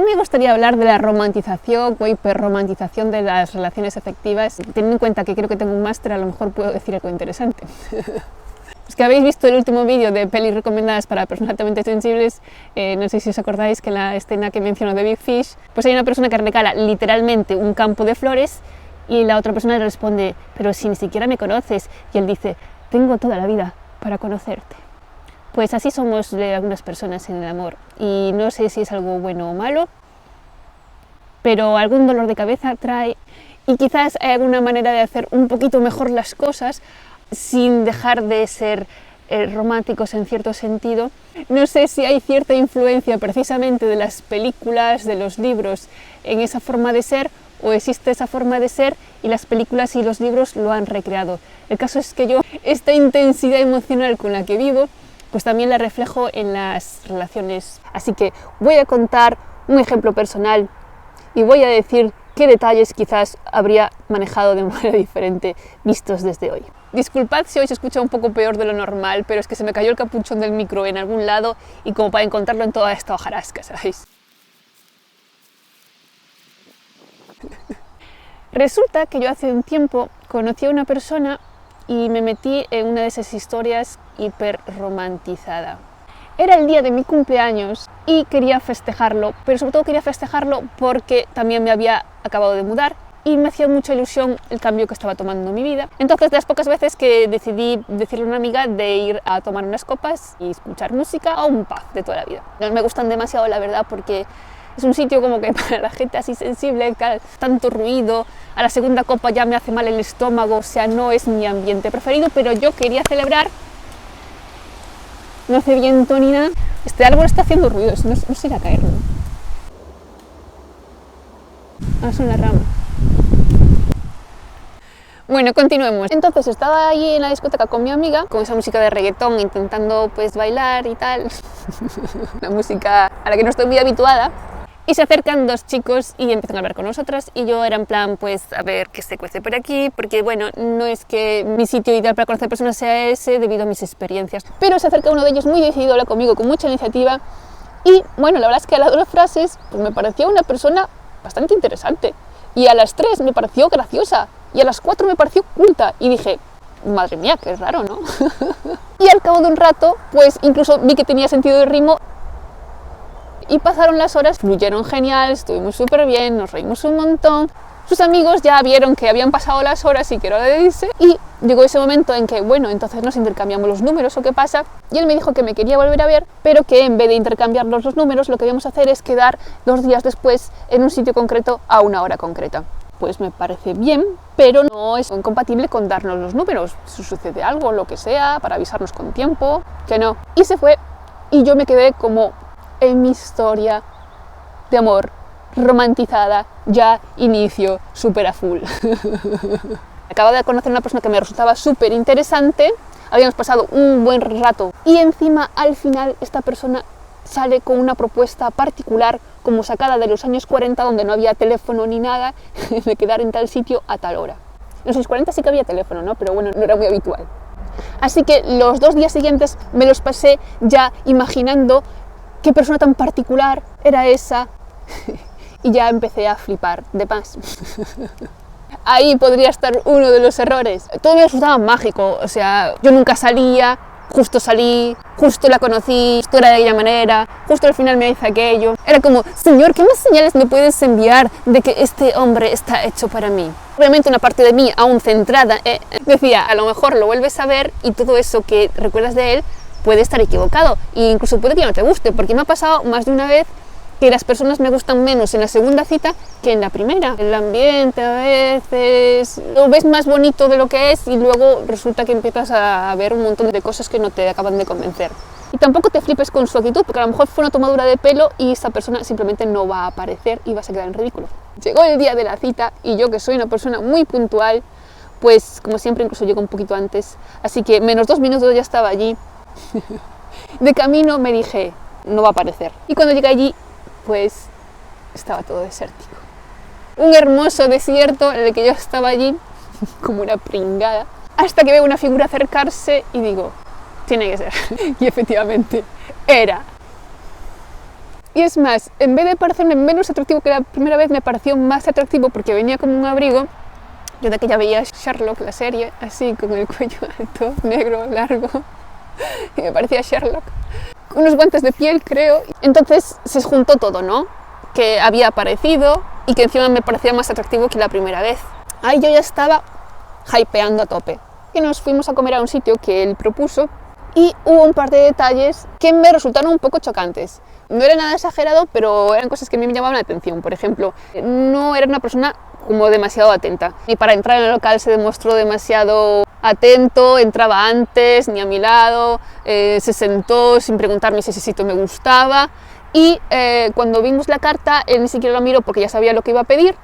me gustaría hablar de la romantización o hiperromantización de las relaciones afectivas. Teniendo en cuenta que creo que tengo un máster, a lo mejor puedo decir algo interesante. Los que habéis visto el último vídeo de pelis recomendadas para personas altamente sensibles, no sé si os acordáis que en la escena que menciono de Big Fish, pues hay una persona que regala literalmente un campo de flores y la otra persona le responde, pero si ni siquiera me conoces, y él dice, tengo toda la vida para conocerte. Pues así somos de algunas personas en el amor, y no sé si es algo bueno o malo, pero algún dolor de cabeza trae, y quizás hay alguna manera de hacer un poquito mejor las cosas sin dejar de ser románticos en cierto sentido. No sé si hay cierta influencia precisamente de las películas, de los libros en esa forma de ser, o existe esa forma de ser y las películas y los libros lo han recreado. El caso es que yo, esta intensidad emocional con la que vivo, pues también la reflejo en las relaciones. Así que voy a contar un ejemplo personal y voy a decir qué detalles quizás habría manejado de manera diferente vistos desde hoy. Disculpad si hoy se escucha un poco peor de lo normal, pero es que se me cayó el capuchón del micro en algún lado y como para encontrarlo en toda esta hojarasca, ¿sabéis? Resulta que yo hace un tiempo conocí a una persona y me metí en una de esas historias hiper romantizada. Era el día de mi cumpleaños y quería festejarlo, pero sobre todo quería festejarlo porque también me había acabado de mudar y me hacía mucha ilusión el cambio que estaba tomando mi vida. Entonces, de las pocas veces que decidí decirle a una amiga de ir a tomar unas copas y escuchar música a un pub de toda la vida. No me gustan demasiado, la verdad, porque es un sitio como que para la gente así sensible, tanto ruido, a la segunda copa ya me hace mal el estómago, o sea, no es mi ambiente preferido, pero yo quería celebrar. No hace viento ni nada. Este árbol está haciendo ruidos, no se irá a caer, ¿no? Ah, son las ramas. Bueno, continuemos. Entonces estaba ahí en la discoteca con mi amiga, con esa música de reggaetón, intentando pues bailar y tal. Una música a la que no estoy muy habituada. Y se acercan dos chicos y empiezan a hablar con nosotras y yo era en plan, pues a ver qué se cuece por aquí, porque bueno, no es que mi sitio ideal para conocer personas sea ese debido a mis experiencias. Pero se acerca uno de ellos muy decidido, habla conmigo con mucha iniciativa y bueno, la verdad es que a las dos frases pues me pareció una persona bastante interesante y a las 3 me pareció graciosa y a las 4 me pareció culta y dije, madre mía, qué raro, ¿no? Y al cabo de un rato, pues incluso vi que tenía sentido de ritmo. Y pasaron las horas, fluyeron genial, estuvimos súper bien, nos reímos un montón. Sus amigos ya vieron que habían pasado las horas y que era hora de irse. Y llegó ese momento en que, bueno, entonces nos intercambiamos los números o qué pasa. Y él me dijo que me quería volver a ver, pero que en vez de intercambiarnos los números, lo que íbamos a hacer es quedar 2 días después en un sitio concreto a una hora concreta. Pues me parece bien, pero no es incompatible con darnos los números. Si sucede algo, lo que sea, para avisarnos con tiempo, que no. Y se fue y yo me quedé como en mi historia de amor romantizada, ya inicio súper a full. Acababa de conocer a una persona que me resultaba súper interesante, habíamos pasado un buen rato y encima al final esta persona sale con una propuesta particular como sacada de los años 40 donde no había teléfono ni nada, de quedar en tal sitio a tal hora. En los años 40 sí que había teléfono, ¿no? Pero bueno, no era muy habitual. Así que los 2 días siguientes me los pasé ya imaginando qué persona tan particular era esa y ya empecé a flipar de más. Ahí podría estar uno de los errores. Todo me resultaba mágico, o sea, yo nunca salía, justo salí, justo la conocí, justo era de aquella manera, justo al final me dice aquello. Era como, señor, ¿qué más señales me puedes enviar de que este hombre está hecho para mí? Obviamente una parte de mí aún centrada, decía, a lo mejor lo vuelves a ver y todo eso que recuerdas de él puede estar equivocado e incluso puede que ya no te guste, porque me ha pasado más de una vez que las personas me gustan menos en la segunda cita que en la primera. El ambiente a veces lo ves más bonito de lo que es y luego resulta que empiezas a ver un montón de cosas que no te acaban de convencer. Y tampoco te flipes con su actitud, porque a lo mejor fue una tomadura de pelo y esa persona simplemente no va a aparecer y vas a quedar en ridículo. Llegó el día de la cita y yo, que soy una persona muy puntual, pues como siempre incluso llego un poquito antes, así que menos 2 minutos ya estaba allí. De camino me dije, no va a aparecer. Y cuando llegué allí, pues estaba todo desértico. Un hermoso desierto en el que yo estaba allí, como una pringada, hasta que veo una figura acercarse y digo, tiene que ser. Y efectivamente, era Y es más, en vez de parecerme menos atractivo que la primera vez, me pareció más atractivo porque venía como un abrigo. Yo de aquella veía Sherlock, la serie, así, con el cuello alto, negro, largo, y me parecía Sherlock. Unos guantes de piel, creo. Entonces se juntó todo, ¿no? Que había aparecido y que encima me parecía más atractivo que la primera vez. Ahí yo ya estaba hypeando a tope. Y nos fuimos a comer a un sitio que él propuso y hubo un par de detalles que me resultaron un poco chocantes. No era nada exagerado, pero eran cosas que a mí me llamaban la atención. Por ejemplo, no era una persona como demasiado atenta. Y para entrar en el local se demostró demasiado atento, entraba antes, ni a mi lado, se sentó sin preguntarme si ese sitio me gustaba. Y cuando vimos la carta, él ni siquiera lo miró porque ya sabía lo que iba a pedir.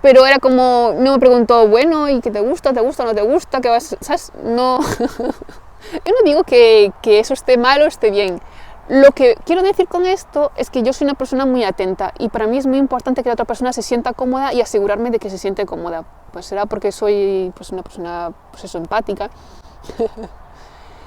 Pero era como, no me preguntó, bueno, ¿y qué te gusta o no te gusta? ¿Qué vas? ¿Sabes? No. Yo no digo que eso esté mal o esté bien. Lo que quiero decir con esto es que yo soy una persona muy atenta y para mí es muy importante que la otra persona se sienta cómoda y asegurarme de que se siente cómoda. Pues será porque soy pues, una persona pues eso, empática.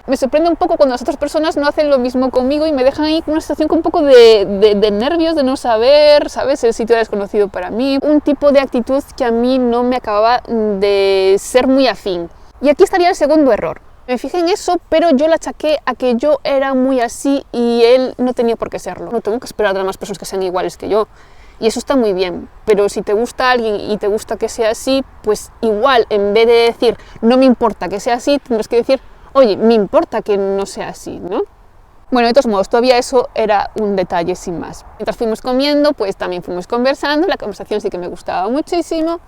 Me sorprende un poco cuando las otras personas no hacen lo mismo conmigo y me dejan ahí con una situación con un poco de nervios, de no saber, ¿sabes? El sitio era desconocido para mí. Un tipo de actitud que a mí no me acababa de ser muy afín. Y aquí estaría el segundo error. Me fijé en eso, pero yo la achaqué a que yo era muy así y él no tenía por qué serlo. No tengo que esperar de las demás personas que sean iguales que yo. Y eso está muy bien, pero si te gusta alguien y te gusta que sea así, pues igual, en vez de decir, no me importa que sea así, tendrás que decir, oye, me importa que no sea así, ¿no? Bueno, de todos modos, todavía eso era un detalle sin más. Mientras fuimos comiendo, pues también fuimos conversando, la conversación sí que me gustaba muchísimo.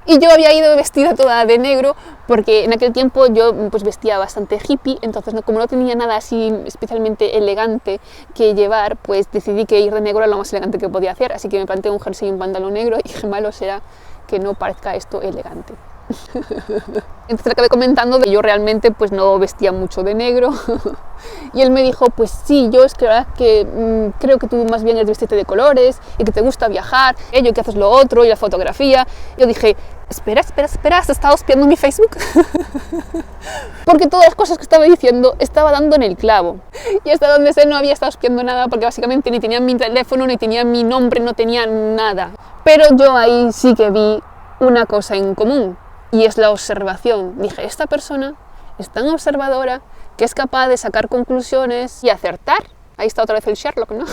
Y yo había ido vestida toda de negro, porque en aquel tiempo yo pues vestía bastante hippie, entonces como no tenía nada así especialmente elegante que llevar, pues decidí que ir de negro era lo más elegante que podía hacer, así que me planté un jersey y un pantalón negro y qué malo será que no parezca esto elegante. Entonces le acabé comentando que yo realmente pues no vestía mucho de negro y él me dijo, pues sí, yo es que la verdad que creo que tú más bien eres vestirte de colores y que te gusta viajar, ello que haces lo otro y la fotografía. Yo dije, espera, ¿has estado espiando mi Facebook? Porque todas las cosas que estaba diciendo estaba dando en el clavo y hasta donde sé no había estado espiando nada porque básicamente ni tenía mi teléfono, ni tenía mi nombre, no tenía nada. Pero yo ahí sí que vi una cosa en común. Y es la observación. Dije, esta persona es tan observadora que es capaz de sacar conclusiones y acertar. Ahí está otra vez el Sherlock, ¿no?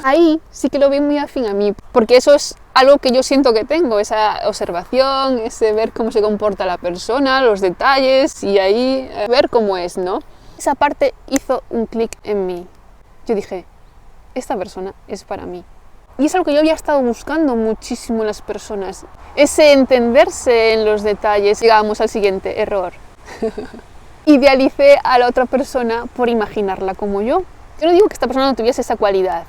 Ahí sí que lo vi muy afín a mí, porque eso es algo que yo siento que tengo, esa observación, ese ver cómo se comporta la persona, los detalles y ahí ver cómo es, ¿no? Esa parte hizo un clic en mí. Yo dije, esta persona es para mí. Y es algo que yo había estado buscando muchísimo en las personas. Ese entenderse en los detalles. Llegamos al siguiente error. Idealicé a la otra persona por imaginarla como yo. Yo no digo que esta persona no tuviese esa cualidad,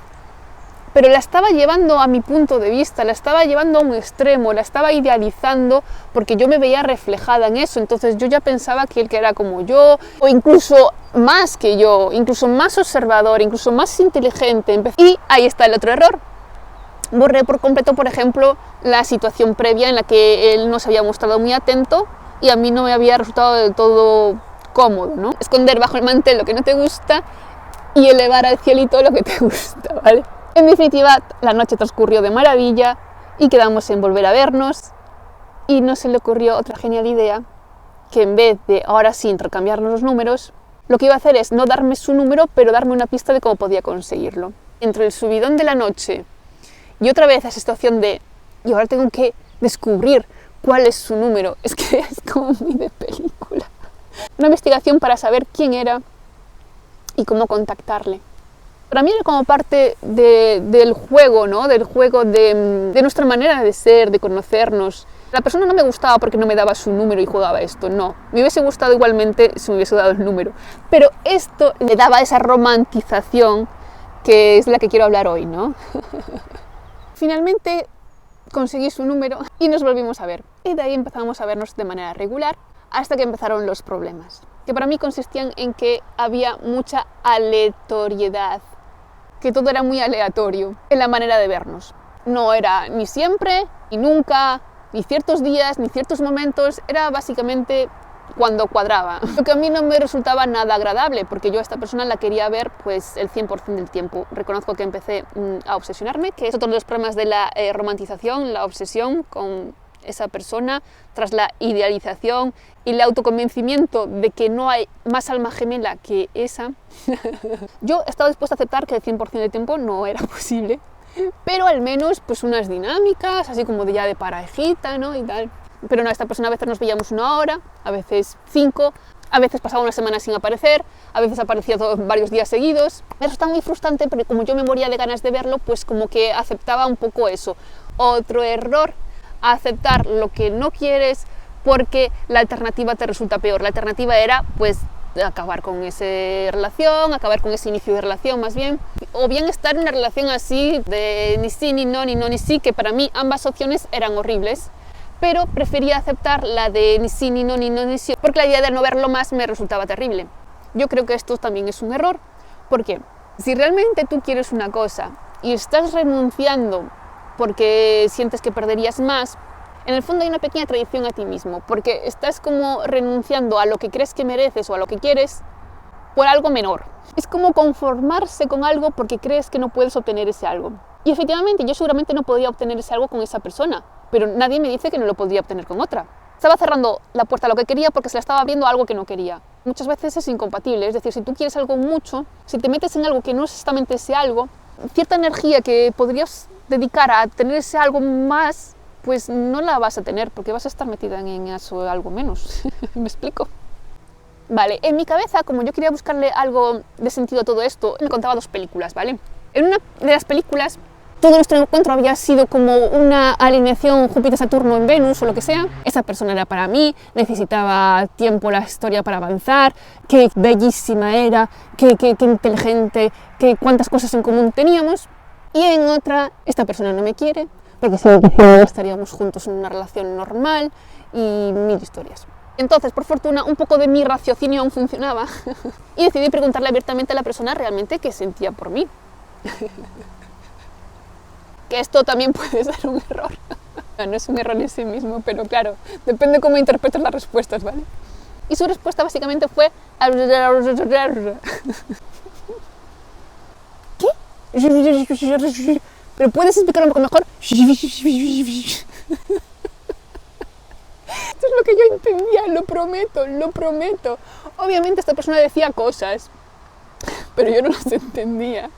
pero la estaba llevando a mi punto de vista, la estaba llevando a un extremo, la estaba idealizando porque yo me veía reflejada en eso. Entonces yo ya pensaba que él que era como yo, o incluso más que yo, incluso más observador, incluso más inteligente. Y ahí está el otro error. Borré por completo, por ejemplo, la situación previa en la que él no se había mostrado muy atento y a mí no me había resultado del todo cómodo, ¿no? Esconder bajo el mantel lo que no te gusta y elevar al cielito lo que te gusta, ¿vale? En definitiva, la noche transcurrió de maravilla y quedamos en volver a vernos y no se le ocurrió otra genial idea que en vez de ahora sí intercambiarnos los números, lo que iba a hacer es no darme su número, pero darme una pista de cómo podía conseguirlo. Entre el subidón de la noche y otra vez esa situación de, y ahora tengo que descubrir cuál es su número, es que es como muy de película. Una investigación para saber quién era y cómo contactarle. Para mí era como parte del juego, ¿no? Del juego de nuestra manera de ser, de conocernos. La persona no me gustaba porque no me daba su número y jugaba esto, no. Me hubiese gustado igualmente si me hubiese dado el número. Pero esto le daba esa romantización que es la que quiero hablar hoy, ¿no? Finalmente conseguí su número y nos volvimos a ver. Y de ahí empezamos a vernos de manera regular hasta que empezaron los problemas, que para mí consistían en que había mucha aleatoriedad, que todo era muy aleatorio en la manera de vernos. No era ni siempre, ni nunca, ni ciertos días, ni ciertos momentos, era básicamente cuando cuadraba. Lo que a mí no me resultaba nada agradable, porque yo a esta persona la quería ver pues el 100% del tiempo. Reconozco que empecé a obsesionarme, que es otro de los problemas de la romantización, la obsesión con esa persona, tras la idealización y el autoconvencimiento de que no hay más alma gemela que esa. Yo estaba dispuesta a aceptar que el 100% del tiempo no era posible, pero al menos pues unas dinámicas, así como de ya de parejita, ¿no? Y tal. Pero no, esta persona a veces nos veíamos 1 hora, a veces 5, a veces pasaba una semana sin aparecer, a veces aparecía varios días seguidos. Eso está muy frustrante, porque como yo me moría de ganas de verlo, pues como que aceptaba un poco eso. Otro error, aceptar lo que no quieres porque la alternativa te resulta peor. La alternativa era pues acabar con esa relación, acabar con ese inicio de relación más bien, o bien estar en una relación así de ni sí, ni no, ni no, ni sí, que para mí ambas opciones eran horribles. Pero prefería aceptar la de ni sí, ni no, ni no, ni sí, porque la idea de no verlo más me resultaba terrible. Yo creo que esto también es un error, porque si realmente tú quieres una cosa y estás renunciando porque sientes que perderías más, en el fondo hay una pequeña traición a ti mismo, porque estás como renunciando a lo que crees que mereces o a lo que quieres por algo menor. Es como conformarse con algo porque crees que no puedes obtener ese algo. Y efectivamente, yo seguramente no podía obtener ese algo con esa persona, pero nadie me dice que no lo podría obtener con otra. Estaba cerrando la puerta a lo que quería porque se la estaba abriendo a algo que no quería. Muchas veces es incompatible, es decir, si tú quieres algo mucho, si te metes en algo que no es exactamente ese algo, cierta energía que podrías dedicar a tener ese algo más, pues no la vas a tener porque vas a estar metida en eso algo menos. ¿Me explico? Vale, en mi cabeza, como yo quería buscarle algo de sentido a todo esto, me contaba 2 películas, ¿vale? En una de las películas, todo nuestro encuentro había sido como una alineación Júpiter-Saturno en Venus o lo que sea. Esa persona era para mí, necesitaba tiempo la historia para avanzar, qué bellísima era, qué inteligente, cuántas cosas en común teníamos. Y en otra, esta persona no me quiere, porque si me quisiera estaríamos juntos en una relación normal y 1000 historias. Entonces, por fortuna, un poco de mi raciocinio aún funcionaba y decidí preguntarle abiertamente a la persona realmente qué sentía por mí. Que esto también puede ser un error. No es un error en sí mismo, pero claro, depende cómo interpretes las respuestas, ¿vale? Y su respuesta básicamente fue... ¿Qué? ¿Pero puedes explicarlo un poco mejor? Esto es lo que yo entendía, lo prometo. Obviamente esta persona decía cosas, pero yo no las entendía,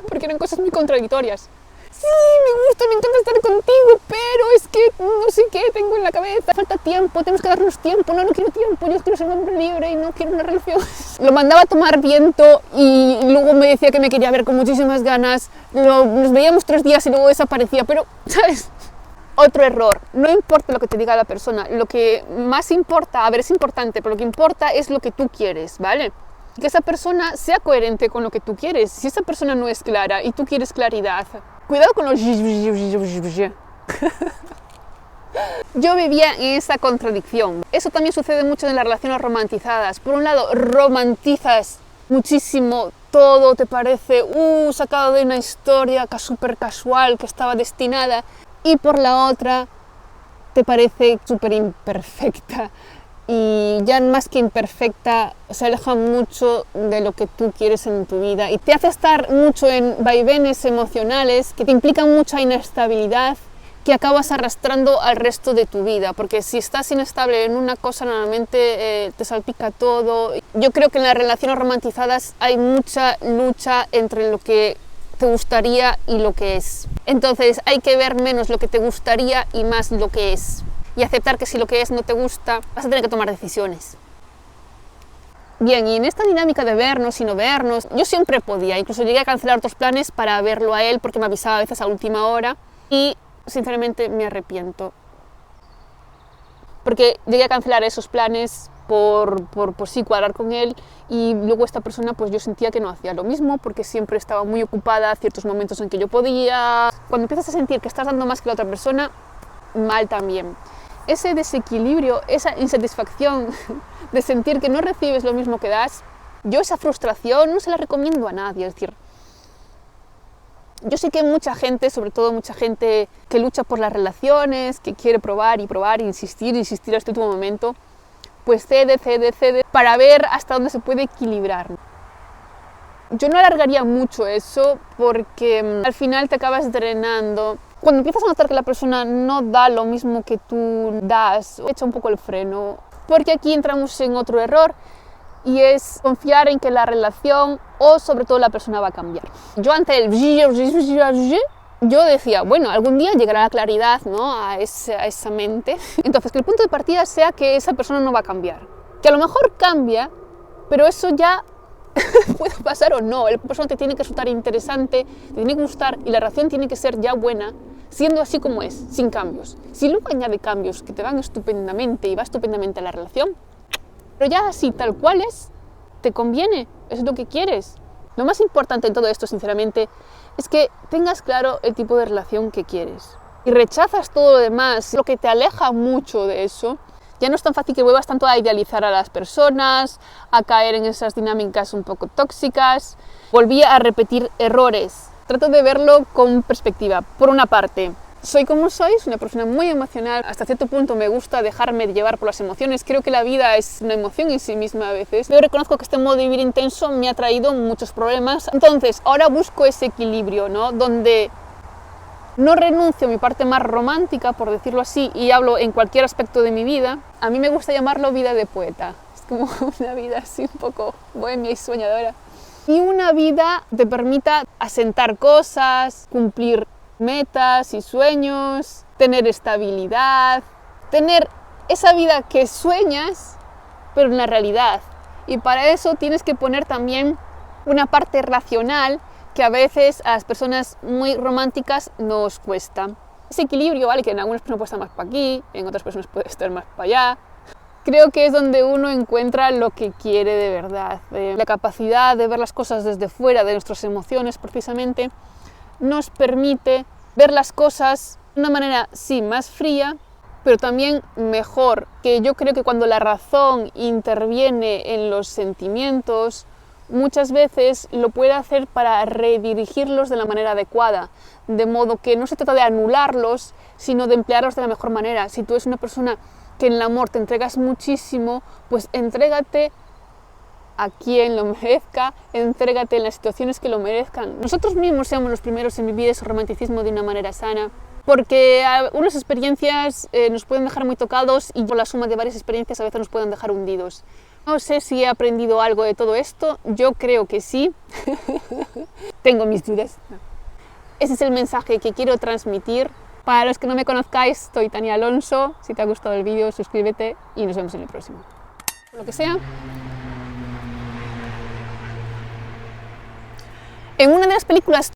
porque eran cosas muy contradictorias. Sí, me gusta, me encanta estar contigo, pero es que no sé qué tengo en la cabeza, falta tiempo, tenemos que darnos tiempo, no quiero tiempo, yo quiero ser un hombre libre y no quiero una relación. Lo mandaba a tomar viento y luego me decía que me quería ver con muchísimas ganas, nos veíamos 3 días y luego desaparecía, pero, ¿sabes? Otro error, no importa lo que te diga la persona, lo que más importa, a ver, es importante, pero lo que importa es lo que tú quieres, ¿vale? Que esa persona sea coherente con lo que tú quieres. Si esa persona no es clara y tú quieres claridad, cuidado con los... Yo vivía en esa contradicción. Eso también sucede mucho en las relaciones romantizadas. Por un lado, romantizas muchísimo todo, te parece sacado de una historia súper casual que estaba destinada, y por la otra te parece súper imperfecta. Y ya más que imperfecta, se aleja mucho de lo que tú quieres en tu vida y te hace estar mucho en vaivenes emocionales que te implican mucha inestabilidad que acabas arrastrando al resto de tu vida, porque si estás inestable en una cosa normalmente te salpica todo. Yo creo que en las relaciones romantizadas hay mucha lucha entre lo que te gustaría y lo que es. Entonces hay que ver menos lo que te gustaría y más lo que es. Y aceptar que si lo que es no te gusta, vas a tener que tomar decisiones. Bien, y en esta dinámica de vernos y no vernos, yo siempre podía, incluso llegué a cancelar otros planes para verlo a él, porque me avisaba a veces a última hora, y sinceramente me arrepiento. Porque llegué a cancelar esos planes por sí cuadrar con él, y luego esta persona pues yo sentía que no hacía lo mismo, porque siempre estaba muy ocupada a ciertos momentos en que yo podía. Cuando empiezas a sentir que estás dando más que la otra persona, mal también. Ese desequilibrio, esa insatisfacción de sentir que no recibes lo mismo que das, yo esa frustración no se la recomiendo a nadie. Es decir, yo sé que mucha gente, sobre todo mucha gente que lucha por las relaciones, que quiere probar y insistir hasta el último momento, pues cede para ver hasta dónde se puede equilibrar. Yo no alargaría mucho eso porque al final te acabas drenando. Cuando empiezas a notar que la persona no da lo mismo que tú das, echa un poco el freno, porque aquí entramos en otro error y es confiar en que la relación o sobre todo la persona va a cambiar. Yo ante el yo decía, bueno, algún día llegará la claridad, ¿no?, a esa mente. Entonces, que el punto de partida sea que esa persona no va a cambiar. Que a lo mejor cambia, pero eso ya puede pasar o no. La persona te tiene que resultar interesante, te tiene que gustar y la relación tiene que ser ya buena, siendo así como es, sin cambios. Si luego añade cambios que te van estupendamente y va estupendamente la relación, pero ya así, tal cual es, te conviene, es lo que quieres. Lo más importante en todo esto, sinceramente, es que tengas claro el tipo de relación que quieres. Y rechazas todo lo demás, lo que te aleja mucho de eso. Ya no es tan fácil que vuelvas tanto a idealizar a las personas, a caer en esas dinámicas un poco tóxicas. Volví a repetir errores. Trato de verlo con perspectiva. Por una parte, soy como soy, soy una persona muy emocional. Hasta cierto punto me gusta dejarme llevar por las emociones. Creo que la vida es una emoción en sí misma a veces. Yo reconozco que este modo de vivir intenso me ha traído muchos problemas. Entonces, ahora busco ese equilibrio, ¿no?, donde no renuncio a mi parte más romántica, por decirlo así, y hablo en cualquier aspecto de mi vida. A mí me gusta llamarlo vida de poeta. Es como una vida así un poco bohemia y soñadora. Y una vida que te permita asentar cosas, cumplir metas y sueños, tener estabilidad, tener esa vida que sueñas, pero en la realidad. Y para eso tienes que poner también una parte racional que a veces a las personas muy románticas nos cuesta. Ese equilibrio, ¿vale?, que en algunas personas puede estar más para aquí, en otras personas puede estar más para allá. Creo que es donde uno encuentra lo que quiere de verdad. La capacidad de ver las cosas desde fuera de nuestras emociones, precisamente, nos permite ver las cosas de una manera, sí, más fría, pero también mejor. Que yo creo que cuando la razón interviene en los sentimientos, muchas veces lo puede hacer para redirigirlos de la manera adecuada, de modo que no se trata de anularlos, sino de emplearlos de la mejor manera. Si tú eres una persona que en el amor te entregas muchísimo, pues entrégate a quien lo merezca, entrégate en las situaciones que lo merezcan. Nosotros mismos seamos los primeros en vivir ese romanticismo de una manera sana, porque unas experiencias nos pueden dejar muy tocados y por la suma de varias experiencias a veces nos pueden dejar hundidos. No sé si he aprendido algo de todo esto, yo creo que sí. Tengo mis dudas. Ese es el mensaje que quiero transmitir. Para los que no me conozcáis, soy Tania Alonso. Si te ha gustado el vídeo, suscríbete y nos vemos en el próximo. Por lo que sea. En una de las películas